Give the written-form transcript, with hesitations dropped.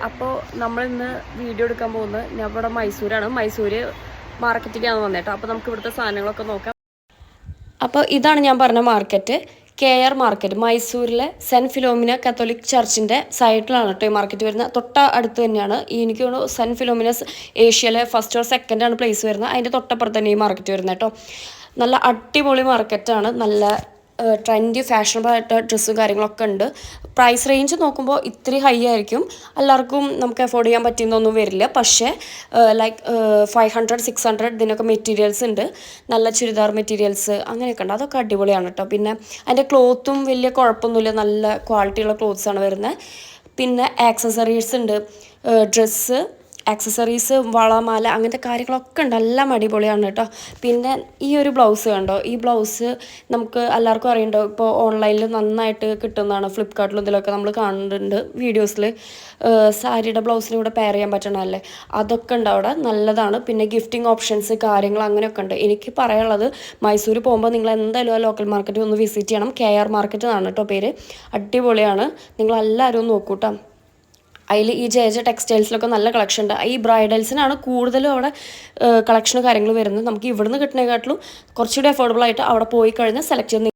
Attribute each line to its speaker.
Speaker 1: അപ്പോൾ നമ്മളിന്ന് വീഡിയോ എടുക്കാൻ പോകുന്നത് ഞാൻ ഇവിടെ മൈസൂരാണ്. മൈസൂർ മാർക്കറ്റിലേക്കാണ് വന്നേട്ടോ. അപ്പോൾ നമുക്ക് ഇവിടുത്തെ സാധനങ്ങളൊക്കെ നോക്കാം. അപ്പോൾ ഇതാണ് ഞാൻ പറഞ്ഞ മാർക്കറ്റ്, KR മാർക്കറ്റ്. മൈസൂരിലെ സെൻറ്റ് ഫിലോമിന കത്തോലിക് ചർച്ചിൻ്റെ സൈഡിലാണ് കേട്ടോ ഈ മാർക്കറ്റ് വരുന്നത്. തൊട്ട അടുത്ത് തന്നെയാണ്. എനിക്ക് തോന്നുന്നു സെൻറ്റ് ഫിലോമിനസ് ഏഷ്യയിലെ ഫസ്റ്റ് ഓർ സെക്കൻഡ് ആണ് പ്ലേസ് വരുന്നത്. അതിൻ്റെ തൊട്ടപ്പുറത്ത് തന്നെ ഈ മാർക്കറ്റ് വരുന്നത് കേട്ടോ. നല്ല അടിപൊളി മാർക്കറ്റാണ്. നല്ല ട്രെൻഡി ഫാഷനബിൾ ആയിട്ട് ഡ്രസ്സും കാര്യങ്ങളൊക്കെ ഉണ്ട്. പ്രൈസ് റേഞ്ച് നോക്കുമ്പോൾ ഇത്തിരി ഹൈ ആയിരിക്കും. എല്ലാവർക്കും നമുക്ക് അഫോർഡ് ചെയ്യാൻ പറ്റുന്നൊന്നും വരില്ല. പക്ഷേ ലൈക്ക് 500 600 ഇതിനൊക്കെ മെറ്റീരിയൽസ് ഉണ്ട്. നല്ല ചുരിദാർ മെറ്റീരിയൽസ് അങ്ങനെയൊക്കെ ഉണ്ട്. അതൊക്കെ അടിപൊളിയാണ് കേട്ടോ. പിന്നെ അതിൻ്റെ ക്ലോത്തും വലിയ കുഴപ്പമൊന്നുമില്ല, നല്ല ക്വാളിറ്റിയുള്ള ക്ലോത്ത്സാണ് വരുന്നത്. പിന്നെ ആക്സസറീസ് ഉണ്ട്, ഡ്രസ്സ് ആക്സസറീസ്, വളമാല, അങ്ങനത്തെ കാര്യങ്ങളൊക്കെ ഉണ്ട്. എല്ലാം അടിപൊളിയാണ് കേട്ടോ. പിന്നെ ഈ ഒരു ബ്ലൗസ് കണ്ടോ, ഈ ബ്ലൗസ് നമുക്ക് എല്ലാവർക്കും അറിയണ്ടോ, ഇപ്പോൾ ഓൺലൈനിൽ നന്നായിട്ട് കിട്ടുന്നതാണ്. ഫ്ലിപ്കാർട്ടിലും ഇതിലൊക്കെ നമ്മൾ കാണുന്നുണ്ട് വീഡിയോസിൽ. സാരിയുടെ ബ്ലൗസിന് കൂടെ പെയർ ചെയ്യാൻ പറ്റണമല്ലേ, അതൊക്കെ ഉണ്ട് അവിടെ. നല്ലതാണ്. പിന്നെ ഗിഫ്റ്റിംഗ് ഓപ്ഷൻസ് കാര്യങ്ങൾ അങ്ങനെയൊക്കെ ഉണ്ട്. എനിക്ക് പറയാനുള്ളത്, മൈസൂർ പോകുമ്പോൾ നിങ്ങൾ എന്തായാലും ആ ലോക്കൽ മാർക്കറ്റ് ഒന്ന് വിസിറ്റ് ചെയ്യണം. KR മാർക്കറ്റ് എന്നാണ് കേട്ടോ പേര്. അടിപൊളിയാണ്. നിങ്ങളെല്ലാവരും നോക്കൂ കേട്ടോ. അതിൽ ഈ JJ ടെക്സ്റ്റൈൽസിലൊക്കെ നല്ല കളക്ഷൻ ഉണ്ട്. ഈ ബ്രൈഡൽസിനാണ് കൂടുതലും അവിടെ കളക്ഷനും കാര്യങ്ങൾ വരുന്നത്. നമുക്ക് ഇവിടുന്ന് കിട്ടുന്നതിനെക്കാട്ടിലും കുറച്ചുകൂടി അഫോർഡബിൾ ആയിട്ട് അവിടെ പോയി കഴിഞ്ഞാൽ സെലക്ട് ചെയ്ത്